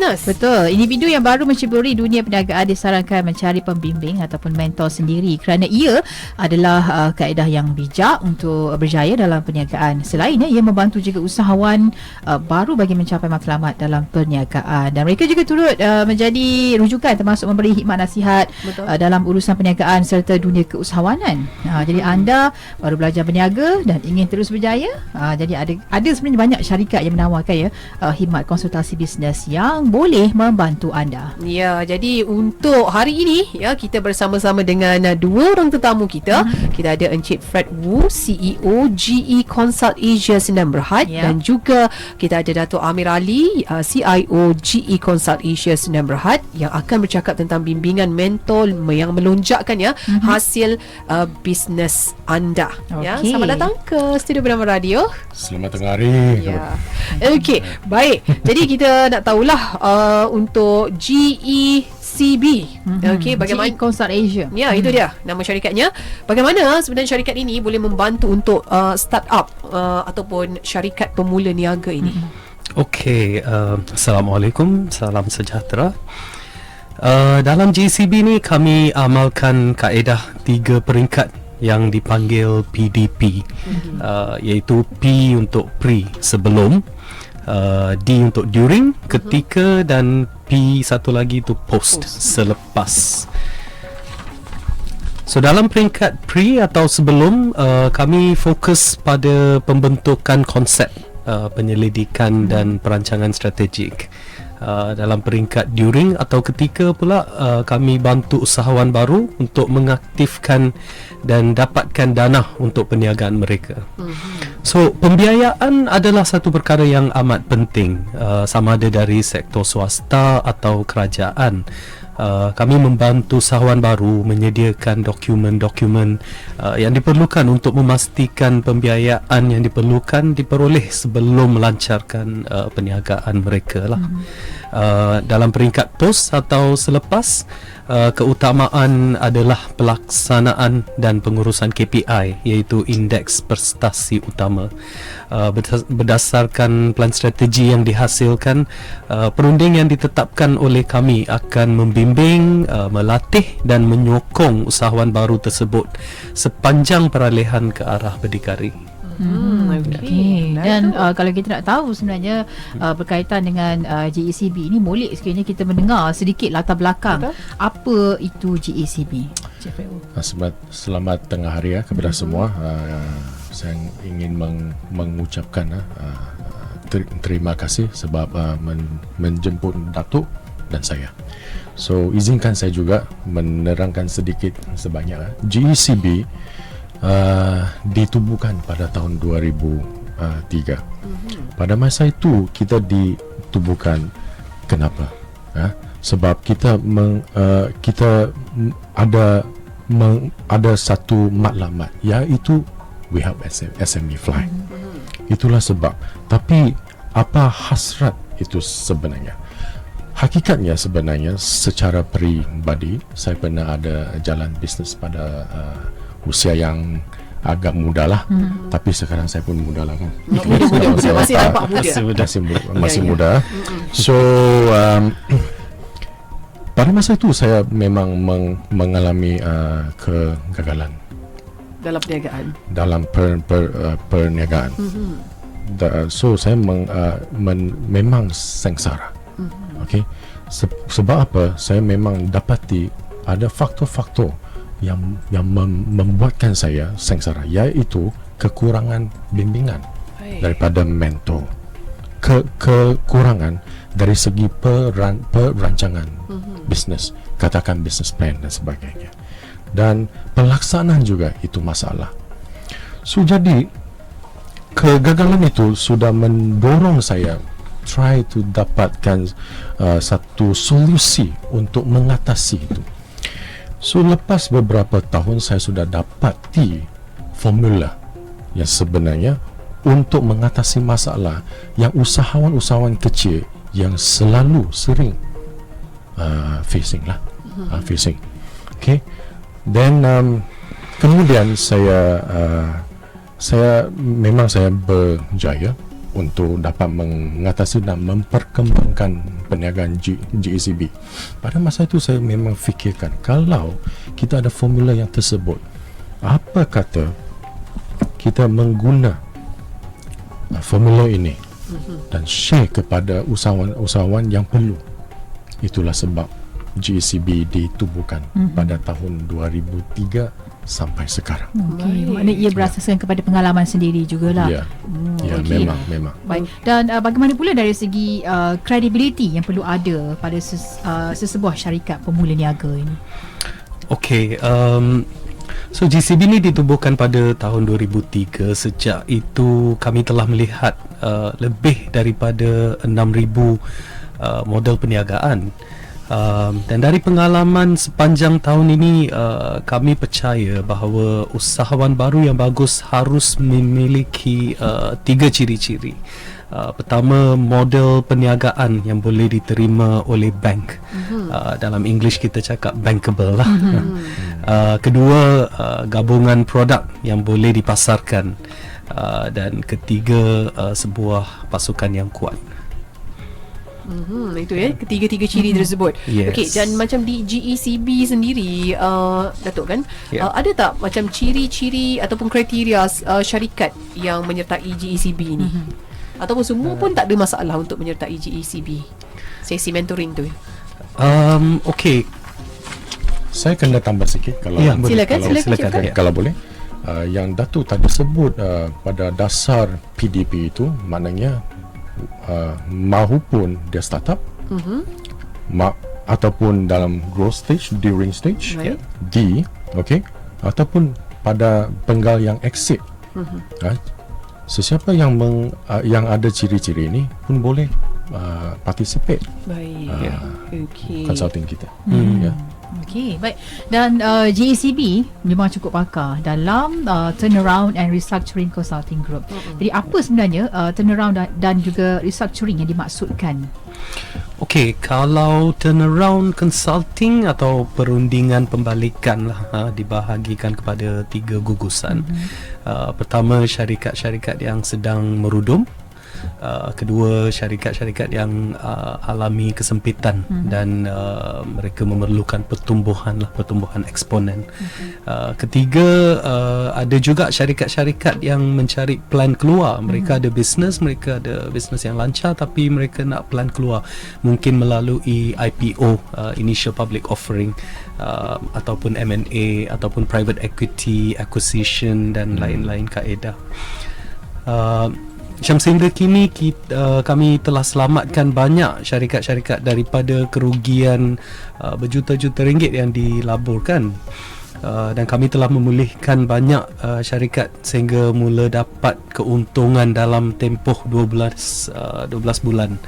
business. Betul. Individu yang baru menceburi dunia perniagaan disarankan mencari pembimbing ataupun mentor sendiri kerana ia adalah kaedah yang bijak untuk berjaya dalam perniagaan. Selainnya, ia membantu juga usahawan baru bagi mencapai matlamat dalam perniagaan. Dan mereka juga turut menjadi rujukan termasuk memberi hikmat nasihat dalam urusan perniagaan serta dunia keusahawanan. Jadi anda baru belajar berniaga dan ingin terus berjaya. Jadi ada sebenarnya banyak syarikat yang menawarkan khidmat konsultasi bisnes yang boleh membantu anda. Ya, jadi untuk hari ini kita bersama-sama dengan dua orang tetamu kita. Kita ada Encik Fred Wu, CEO GE Consult Asia Sdn Bhd, dan juga kita ada Dato' Amir Ali, CIO GE Consult Asia Sdn Bhd, yang akan bercakap tentang bimbingan mentor yang melonjakkan hasil bisnes anda. Selamat datang ke Studio Bernama Radio. Selamat tengah hari. Okey, baik. Jadi kita nak tahulah untuk GECB. Okey, bagaimana GE Consult Asia. Ya, itu dia nama syarikatnya. Bagaimana sebenarnya syarikat ini boleh membantu untuk startup ataupun syarikat pemula niaga ini? Okey, Assalamualaikum, salam sejahtera. Dalam GECB ni kami amalkan kaedah 3 peringkat yang dipanggil PDP, iaitu P untuk pre, sebelum, D untuk during, ketika, dan P satu lagi itu post, selepas. So dalam peringkat pre atau sebelum, kami fokus pada pembentukan konsep penyelidikan dan perancangan strategik. Dalam peringkat during atau ketika pula, kami bantu usahawan baru untuk mengaktifkan dan dapatkan dana untuk perniagaan mereka. So pembiayaan adalah satu perkara yang amat penting, sama ada dari sektor swasta atau kerajaan. Kami membantu usahawan baru menyediakan dokumen-dokumen yang diperlukan untuk memastikan pembiayaan yang diperlukan diperoleh sebelum melancarkan perniagaan mereka lah. Dalam peringkat post atau selepas, keutamaan adalah pelaksanaan dan pengurusan KPI, iaitu indeks prestasi utama. Berdasarkan plan strategi yang dihasilkan, perunding yang ditetapkan oleh kami akan membimbing, melatih dan menyokong usahawan baru tersebut sepanjang peralihan ke arah berdikari. Okay. Dan kalau kita nak tahu sebenarnya berkaitan dengan GECB ini, boleh sekiranya kita mendengar sedikit latar belakang apa itu GECB. Selamat tengah hari kepada semua. Saya ingin mengucapkan terima kasih sebab menjemput Datuk dan saya. So izinkan saya juga menerangkan sedikit sebanyak. GECB ditubuhkan pada tahun 2003. Pada masa itu kita ditubuhkan. Kenapa? Sebab kita ada satu matlamat, iaitu we help SME fly. Itulah sebab. Tapi apa hasrat itu sebenarnya? Hakikatnya sebenarnya secara peribadi, saya pernah ada jalan bisnes pada usia yang agak muda lah. Tapi sekarang saya pun muda lah kan. Masih nampak muda. Masih muda. So pada masa itu saya memang mengalami kegagalan dalam perniagaan. Dalam perniagaan. So saya memang sengsara. Okay? Sebab apa? Saya memang dapati ada faktor-faktor yang membuatkan saya sengsara, iaitu kekurangan bimbingan daripada mentor, kekurangan dari segi perancangan bisnes, katakan business plan dan sebagainya, dan pelaksanaan juga itu masalah. So jadi kegagalan itu sudah mendorong saya try to dapatkan satu solusi untuk mengatasi itu. So lepas beberapa tahun saya sudah dapati formula yang sebenarnya untuk mengatasi masalah yang usahawan-usahawan kecil yang selalu sering facing. Okay. Then kemudian saya memang berjaya untuk dapat mengatasi dan memperkembangkan perniagaan GECB. Pada masa itu saya memang fikirkan, kalau kita ada formula yang tersebut, apa kata kita mengguna formula ini dan share kepada usahawan-usahawan yang perlu. Itulah sebab GECB ditubuhkan pada tahun 2003 sampai sekarang. Okey, maknanya ia berasaskan kepada pengalaman sendiri jugalah. Ya, okey. memang. Baik. Dan bagaimana pula dari segi credibility yang perlu ada pada sesebuah syarikat pemula niaga ini? Okay, so GECB ni ditubuhkan pada tahun 2003. Sejak itu kami telah melihat lebih daripada 6,000 model perniagaan. Dan dari pengalaman sepanjang tahun ini, kami percaya bahawa usahawan baru yang bagus harus memiliki 3 ciri-ciri. Pertama, model perniagaan yang boleh diterima oleh bank. Dalam English kita cakap bankable lah. Kedua, gabungan produk yang boleh dipasarkan. Dan ketiga, sebuah pasukan yang kuat. Itu ketiga-tiga ciri tersebut. Yes. Okey, dan macam di GECB sendiri, Datuk kan, ada tak macam ciri-ciri ataupun kriteria syarikat yang menyertai GECB ni? Ataupun semua pun tak ada masalah untuk menyertai GECB sesi mentoring tu? Okey. Saya kena tambah sikit kalau silakan. Kalau boleh. Yang Datuk tadi sebut pada dasar PDP itu, maknanya mahupun dia startup ataupun dalam growth stage, during stage, right. D, okay, ataupun pada penggal yang exit. Sesiapa yang ada ciri-ciri ini pun boleh participate consulting kita. Okey, baik. Dan GECB memang cukup pakar dalam turnaround and restructuring consulting group. Jadi apa sebenarnya turnaround dan juga restructuring yang dimaksudkan? Okey, kalau turnaround consulting atau perundingan pembalikan lah, dibahagikan kepada 3 gugusan. Pertama, syarikat-syarikat yang sedang merudum. Kedua, syarikat-syarikat yang alami kesempitan dan mereka memerlukan pertumbuhan eksponen. Ketiga, ada juga syarikat-syarikat yang mencari plan keluar. Mereka ada bisnes yang lancar, tapi mereka nak plan keluar, mungkin melalui IPO, initial public offering, ataupun M&A, ataupun private equity acquisition dan lain-lain kaedah. Sehingga kini kami telah selamatkan banyak syarikat-syarikat daripada kerugian berjuta-juta ringgit yang dilaburkan, dan kami telah memulihkan banyak syarikat sehingga mula dapat keuntungan dalam tempoh 12 bulan.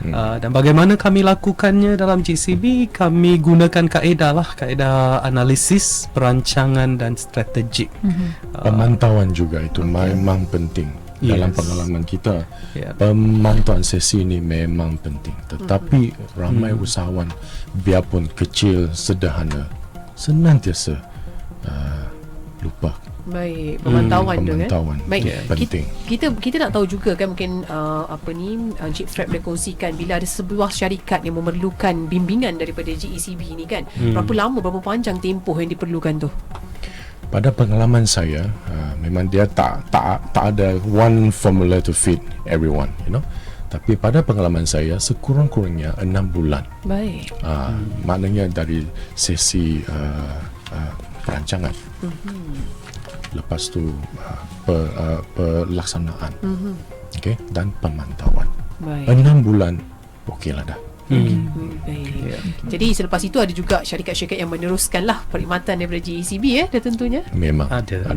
Dan bagaimana kami lakukannya dalam GECB? Kami gunakan kaedah analisis, perancangan dan strategik. Pemantauan juga itu memang penting. Dalam pengalaman kita, pemantauan sesi ini memang penting. Tetapi ramai usahawan, biarpun kecil, sederhana, senantiasa lupa. Baik, pemantauan tu kan. Baik, penting. Kita nak tahu juga kan, mungkin Encik Fred boleh kongsikan bila ada sebuah syarikat yang memerlukan bimbingan daripada GECB ni kan, berapa panjang tempoh yang diperlukan tu? Pada pengalaman saya, memang dia tak ada one formula to fit everyone, Tapi pada pengalaman saya, sekurang-kurangnya 6 bulan. Baik. Maknanya dari sesi perancangan, lepas tu pelaksanaan, okay, dan pemantauan. Baik. 6 bulan, okeylah dah. Baik. Jadi selepas itu ada juga syarikat-syarikat yang meneruskan lah perkhidmatan daripada GECB dah tentunya. Memang ada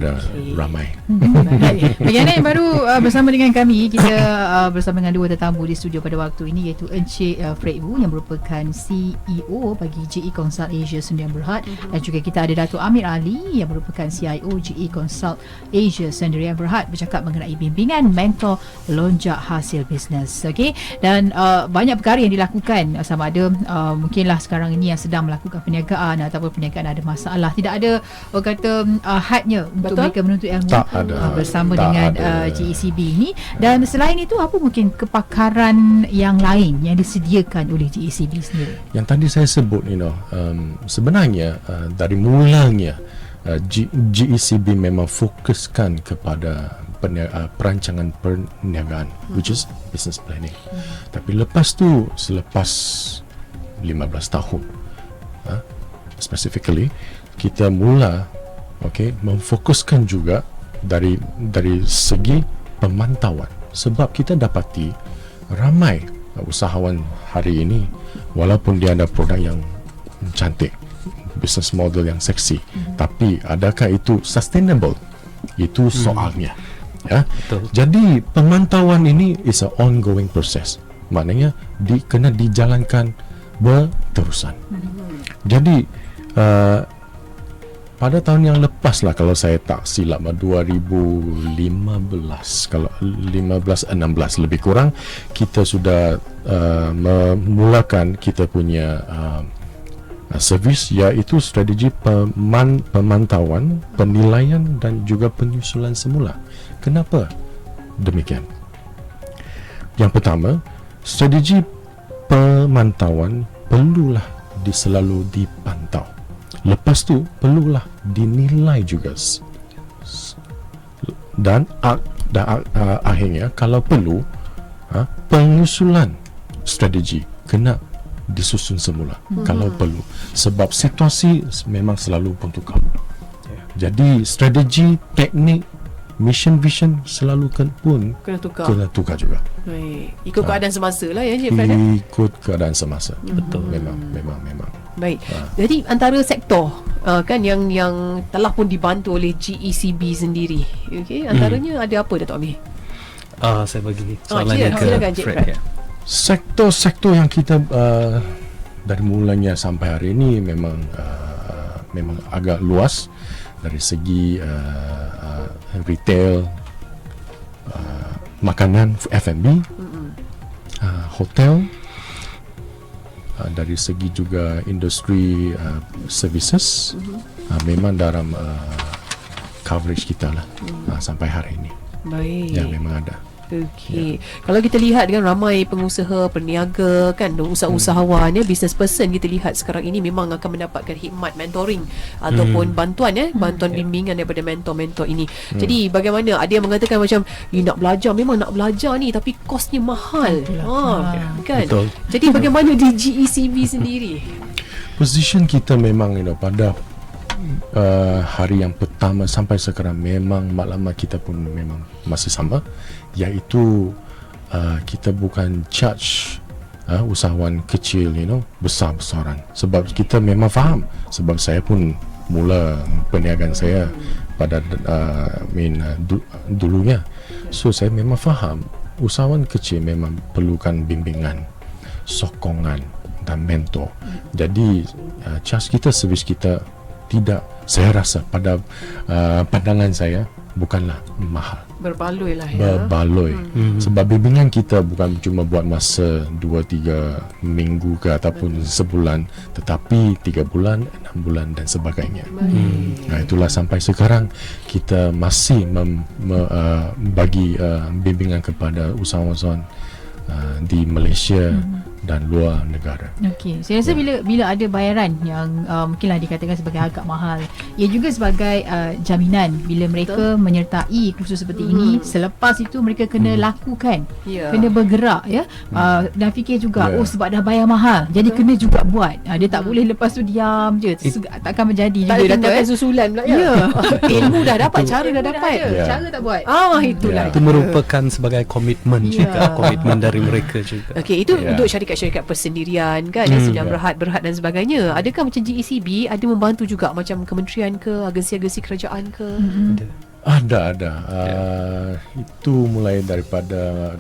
ramai. Baik. Bagaimana yang baru bersama dengan kami, kita bersama dengan 2 tetamu di studio pada waktu ini, iaitu Encik Fred Wu yang merupakan CEO bagi GE Consult Asia Sdn Bhd, dan juga kita ada Datuk Amir Ali yang merupakan CIO GE Consult Asia Sdn Bhd, bercakap mengenai bimbingan mentor lonjak hasil bisnes. Okey, dan banyak perkara yang dilakukan kan, sama ada mungkinlah sekarang ini yang sedang melakukan perniagaan ataupun perniagaan ada masalah, tidak ada orang kata hadnya untuk mereka menuntut ilmu bersama dengan GECB ini. Dan selain itu, apa mungkin kepakaran yang lain yang disediakan oleh GECB sendiri? Yang tadi saya sebut, sebenarnya dari mulanya GECB memang fokuskan kepada perancangan perniagaan, which is business planning. Tapi lepas tu, selepas 15 tahun, specifically kita mula memfokuskan juga dari segi pemantauan, sebab kita dapati ramai usahawan hari ini, walaupun dia ada produk yang cantik, business model yang seksi, tapi adakah itu sustainable? Itu soalnya. Jadi pemantauan ini is a ongoing process. Maknanya kena dijalankan berterusan. Jadi pada tahun yang lepas lah, kalau saya tak silap, 2015, kalau 15-16 lebih kurang, kita sudah memulakan kita punya servis, iaitu strategi pemantauan, penilaian dan juga penyusulan semula. Kenapa demikian? Yang pertama, strategi pemantauan perlulah selalu dipantau. Lepas tu perlulah dinilai juga, dan akhirnya kalau perlu penyusulan strategi kena disusun semula kalau perlu, sebab situasi memang selalu bertukar. Jadi strategi, teknik, mission, vision selalu kena tukar juga. Ikut keadaan semasa lah ya, Encik Fred. Ikut keadaan semasa. Betul. Memang. Baik. Jadi antara sektor kan yang telah pun dibantu oleh GECB sendiri, antaranya ada apa, Dato' Amir? Saya bagi soalannya ke Fred. Sektor-sektor yang kita dari mulanya sampai hari ini memang agak luas, dari segi retail, makanan, F&B, hotel, dari segi juga industri services, memang dalam coverage kita lah sampai hari ini. Baik. Ya, memang ada. Okey. Kalau kita lihat kan, ramai pengusaha, peniaga kan, usahawan business person, kita lihat sekarang ini memang akan mendapatkan khidmat mentoring ataupun bantuan bimbingan daripada mentor-mentor ini. Jadi bagaimana, ada yang mengatakan macam nak belajar, memang nak belajar ni, tapi kosnya mahal. Kan? Betul. Jadi bagaimana di GECB sendiri? Position kita memang pada hari yang pertama sampai sekarang, memang maklumat kita pun memang masih sama, iaitu kita bukan charge usahawan kecil besar-besaran, sebab kita memang faham, sebab saya pun mula perniagaan saya pada dulunya, so saya memang faham usahawan kecil memang perlukan bimbingan, sokongan dan mentor. Jadi charge kita, servis kita tidak, saya rasa pada pandangan saya, bukanlah mahal. Berbaloi lah ya. Sebab bimbingan kita bukan cuma buat masa 2-3 minggu ke ataupun sebulan, tetapi 3 bulan, 6 bulan dan sebagainya. Itulah sampai sekarang kita masih bagi bimbingan kepada usahawan-usahawan di Malaysia dan luar negara. Okey, saya rasa bila ada bayaran yang mungkinlah dikatakan sebagai agak mahal, ia juga sebagai jaminan bila mereka menyertai kursus seperti ini, selepas itu mereka kena lakukan, kena bergerak dan fikir juga sebab dah bayar mahal, jadi kena juga buat. Dia tak boleh lepas tu diam je, takkan menjadi tak juga datangkan susulan pula ilmu dah dapat, cara dah dapat, cara tak buat. Itulah. Itu merupakan sebagai komitmen juga, komitmen dari mereka juga. Okey, itu untuk syarikat-syarikat persendirian kan, yang sedang berhad dan sebagainya. Adakah macam GECB ada membantu juga macam kementerian ke, agensi-agensi kerajaan ke? Ada. Itu mulai daripada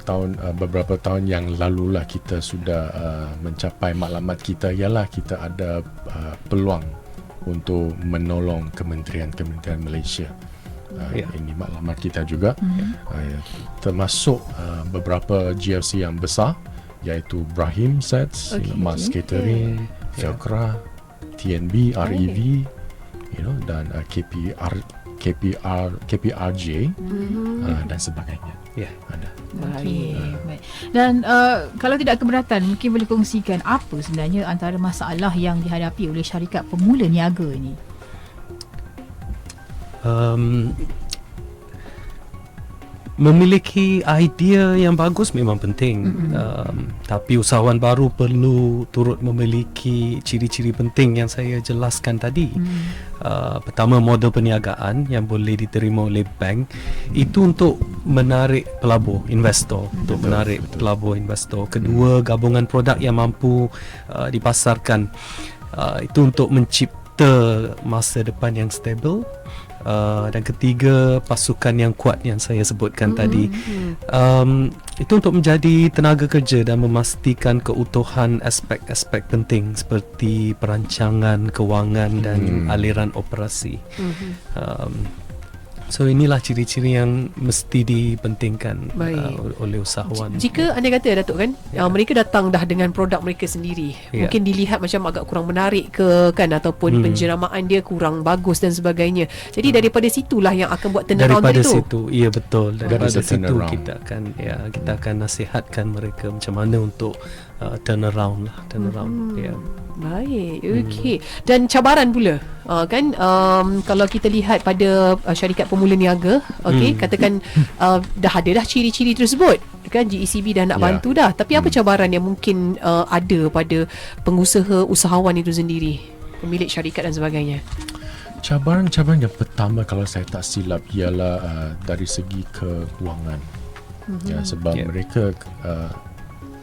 beberapa tahun yang lalu lah kita sudah mencapai maklumat kita, ialah kita ada peluang untuk menolong kementerian Malaysia. Ini maklumat kita juga, termasuk beberapa GFC yang besar iaitu Brahim Sets, Mas Catering, Velcra, TNB, REV, dan KPRJ dan sebagainya. Ada. Baik. Dan kalau tidak keberatan, mungkin boleh kongsikan apa sebenarnya antara masalah yang dihadapi oleh syarikat pemula niaga ini? Memiliki idea yang bagus memang penting, tapi usahawan baru perlu turut memiliki ciri-ciri penting yang saya jelaskan tadi. Pertama, model perniagaan yang boleh diterima oleh bank itu untuk menarik pelabur investor, Kedua, gabungan produk yang mampu dipasarkan, itu untuk mencipta masa depan yang stabil. Dan ketiga, pasukan yang kuat yang saya sebutkan tadi, itu untuk menjadi tenaga kerja dan memastikan keutuhan aspek-aspek penting seperti perancangan, kewangan dan aliran operasi. So inilah ciri-ciri yang mesti dipentingkan oleh usahawan. Jika anda kata Datuk kan, mereka datang dah dengan produk mereka sendiri, mungkin dilihat macam agak kurang menarik ke kan, ataupun penjeramaan dia kurang bagus dan sebagainya. Jadi daripada situlah yang akan buat turnaround daripada tu. situ, ya betul. Daripada situ turnaround. kita akan nasihatkan mereka macam mana untuk turnaround. Baik, okey. Dan cabaran pula, kan kalau kita lihat pada syarikat pemula niaga, okey, katakan dah ada ciri-ciri tersebut, kan GECB dah nak bantu dah. Tapi apa cabaran yang mungkin ada pada pengusaha, usahawan itu sendiri, pemilik syarikat dan sebagainya? Cabaran-cabaran yang pertama kalau saya tak silap ialah dari segi keuangan. Sebab mereka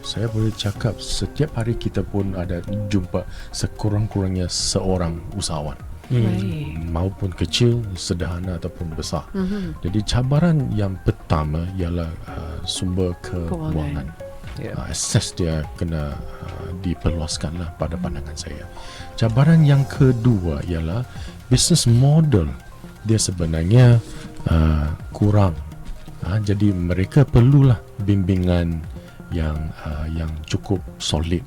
saya boleh cakap setiap hari kita pun ada jumpa sekurang-kurangnya seorang usahawan, maupun kecil, sederhana ataupun besar. Jadi cabaran yang pertama ialah sumber keuangan. Akses dia kena diperluaskanlah pada pandangan saya. Cabaran yang kedua ialah business model dia sebenarnya kurang. Jadi mereka perlulah bimbingan yang cukup solid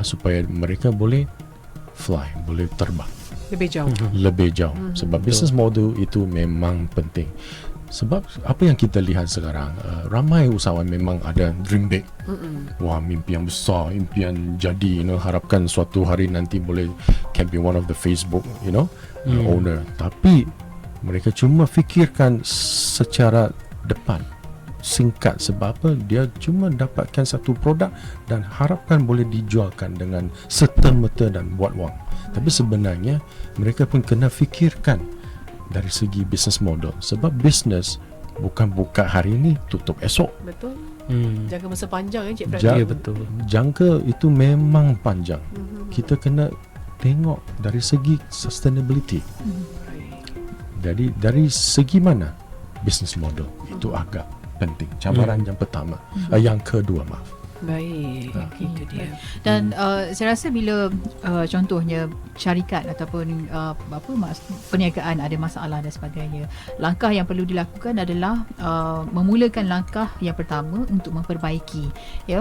supaya mereka boleh fly, boleh terbang lebih jauh. Sebab business model itu memang penting. Sebab apa yang kita lihat sekarang, ramai usahawan memang ada dream big. Wah, mimpi yang besar, impian jadi, harapkan suatu hari nanti boleh can be one of the Facebook, owner. Tapi mereka cuma fikirkan secara depan, singkat. Sebab apa? Dia cuma dapatkan satu produk dan harapkan boleh dijualkan dengan serta-merta dan buat wang. Tapi sebenarnya mereka pun kena fikirkan dari segi business model. Sebab business bukan buka hari ini tutup esok. Betul. Jangka masa panjang Cik Fred. Ya, betul. Jangka itu memang panjang. Kita kena tengok dari segi sustainability. Jadi dari segi mana business model itu agak penting. Cabaran yang pertama, yang kedua, maaf. Baik, itu dia. Dan saya rasa bila contohnya syarikat ataupun perniagaan ada masalah dan sebagainya, langkah yang perlu dilakukan adalah memulakan langkah yang pertama untuk memperbaiki.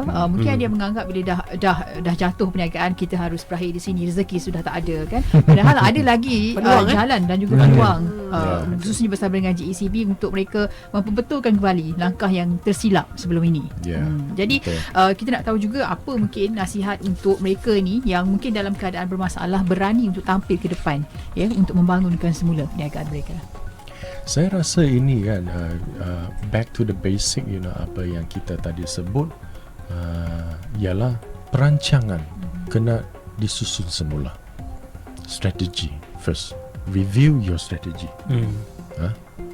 Mungkin ada yang menganggap bila dah jatuh perniagaan kita harus berakhir di sini, rezeki sudah tak ada kan. Padahal ada lagi jalan dan juga peluang, khususnya bersama dengan GECB untuk mereka memperbetulkan kembali langkah yang tersilap sebelum ini. Jadi kita nak tahu juga apa mungkin nasihat untuk mereka ni yang mungkin dalam keadaan bermasalah berani untuk tampil ke depan untuk membangunkan semula perniagaan mereka. Saya rasa ini kan back to the basic, apa yang kita tadi sebut, ialah perancangan kena disusun semula. Strategi first, review your strategy.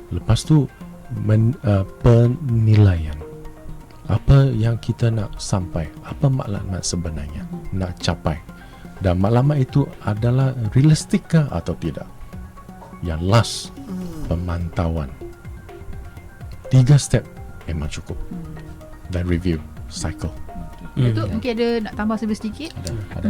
Lepas tu penilaian. Apa yang kita nak sampai, apa maklumat sebenarnya nak capai, dan maklumat itu adalah realistik ke atau tidak. Yang last, pemantauan. 3 step memang cukup. Dan review cycle. Itu mungkin ada nak tambah sedikit. Ada.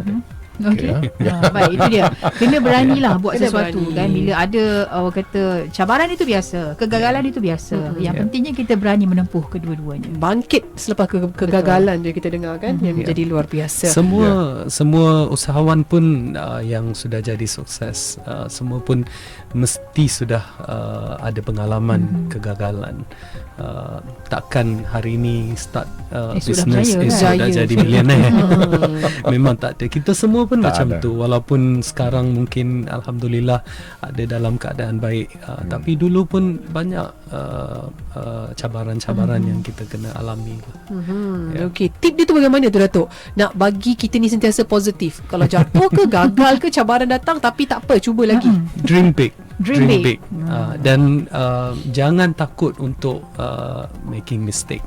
Okey. Ya. Baik, itu dia. Kena beranilah buat Kena sesuatu berani. kan. Bila ada orang kata cabaran itu biasa, kegagalan itu biasa. Yang pentingnya kita berani menempuh kedua-duanya. Bangkit selepas kegagalan je kita dengar kan, yang menjadi luar biasa. Semua usahawan pun yang sudah jadi sukses, semua pun mesti sudah ada pengalaman kegagalan. Takkan hari ini start sudah business berjaya, kan? sudah Berjaya. jadi millionaire. Memang tak ada. Kita semua pun Tak macam ada. tu. Walaupun sekarang mungkin alhamdulillah ada dalam keadaan baik, tapi dulu pun banyak cabaran-cabaran yang kita kena alami. Okey, tip dia tu bagaimana tu Datuk? Nak bagi kita ni sentiasa positif. Kalau jatuh ke, gagal ke, cabaran datang, tapi tak apa, cuba lagi. Dream big. Dream big. Dan jangan takut untuk making mistake.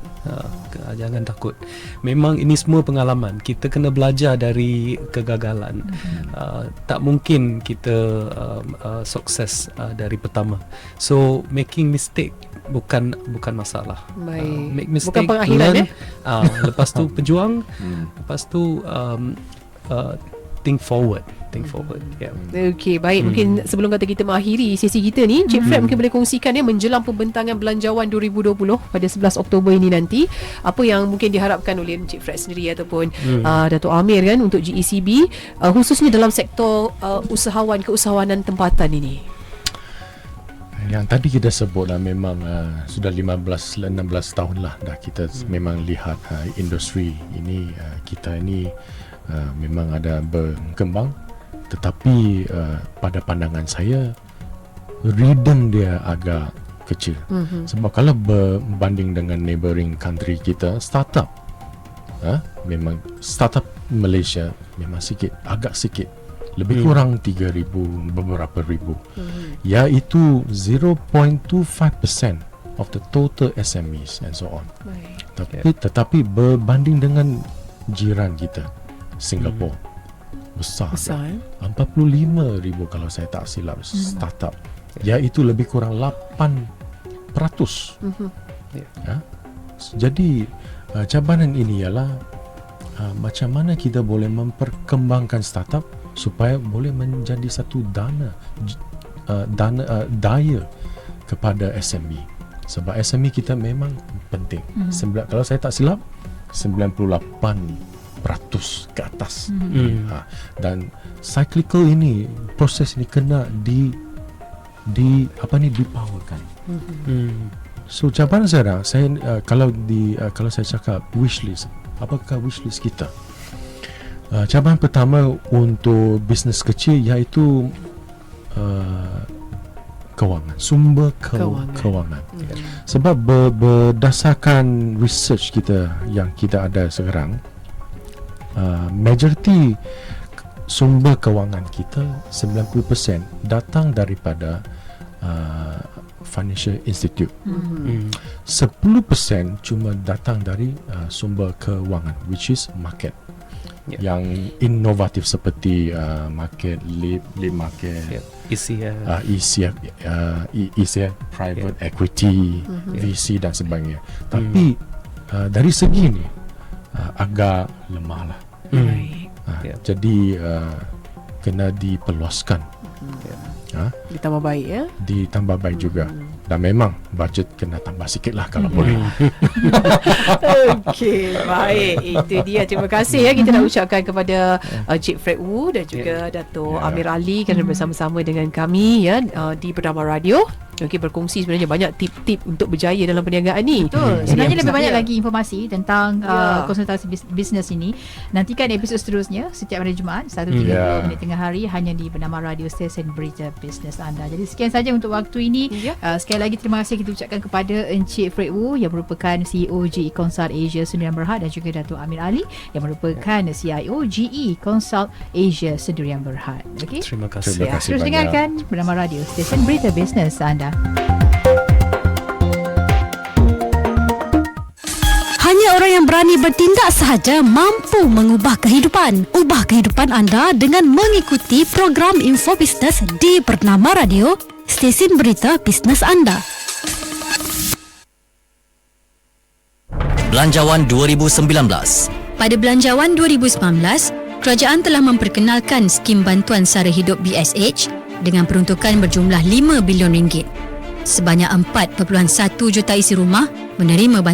Jangan takut. Memang ini semua pengalaman. Kita kena belajar dari kegagalan. Tak mungkin kita sukses dari pertama. So making mistake bukan masalah. Baik. Make mistake, Bukan pengakhiran, learn, lepas tu pejuang, lepas tu think forward. Yeah. Okey, baik. Mungkin sebelum kata kita mengakhiri sesi kita ni, Encik Fred mungkin boleh kongsikan menjelang pembentangan Belanjawan 2020 pada 11 Oktober ini nanti, apa yang mungkin diharapkan oleh Encik Fred sendiri ataupun Datuk Amir kan untuk GECB, khususnya dalam sektor keusahawanan tempatan ini. Yang tadi kita sebut lah, memang sudah 16 tahun lah dah kita memang lihat industri ini, kita ini memang ada berkembang, tetapi pada pandangan saya rhythm dia agak kecil. Sebab kalau berbanding dengan neighbouring country kita, startup memang startup Malaysia memang agak sikit, lebih kurang 3,000 beberapa ribu, iaitu 0.25% of the total SMEs and so on. Tetapi berbanding dengan jiran kita Singapura, besar 45,000 kalau saya tak silap startup, iaitu lebih kurang 8%. Jadi cabaran ini ialah macam mana kita boleh memperkembangkan startup supaya boleh menjadi satu daya kepada SME. Sebab SME kita memang penting. Kalau saya tak silap 98% ke atas. Dan cyclical ini, proses ini kena dipowerkan. So cabaran saya kalau saya cakap wishlist, apakah wishlist kita? Cabaran pertama untuk bisnes kecil iaitu kewangan, sumber kewangan. Sebab berdasarkan research kita yang kita ada sekarang, majoriti sumber kewangan kita 90% datang daripada financial institute. 10% cuma datang dari sumber kewangan, which is market. Yang inovatif seperti market, lead market, ECF, private equity, VC dan sebagainya. Tapi dari segi ni agak lemah lah. Jadi kena diperluaskan, ditambah baik ditambah baik juga. Dan memang budget kena tambah sikit lah kalau boleh. Okey, baik. Itu dia. Terima kasih kita nak ucapkan kepada Cik Fred Wu dan juga Dato' Amir Ali kerana bersama-sama dengan kami di Bernama Radio. Okey, berkongsi sebenarnya banyak tip-tip untuk berjaya dalam perniagaan ni. Betul. Sebenarnya lebih banyak lagi informasi tentang konsultasi bisnes ini. Nantikan episod seterusnya setiap hari Jumaat 1.30 minit tengah hari hanya di Bernama Radio, stesen berita bisnes anda. Jadi sekian saja untuk waktu ini. Sekali lagi terima kasih kita ucapkan kepada Encik Fred Wu yang merupakan CEO GE Consult Asia Sdn Bhd dan juga Dato' Amir Ali yang merupakan CIO GE Consult Asia Sdn Bhd. Okey. Terima kasih. Terus dengarkan Bernama Radio, stesen berita bisnes anda. Hanya orang yang berani bertindak sahaja mampu mengubah kehidupan. Ubah kehidupan anda dengan mengikuti program Info Bisnes di Bernama Radio, stesen berita bisnes anda. Belanjawan 2019. Pada Belanjawan 2019, kerajaan telah memperkenalkan skim bantuan sara hidup BSH dengan peruntukan berjumlah 5 bilion ringgit. Sebanyak 4.1 juta isi rumah menerima bantuan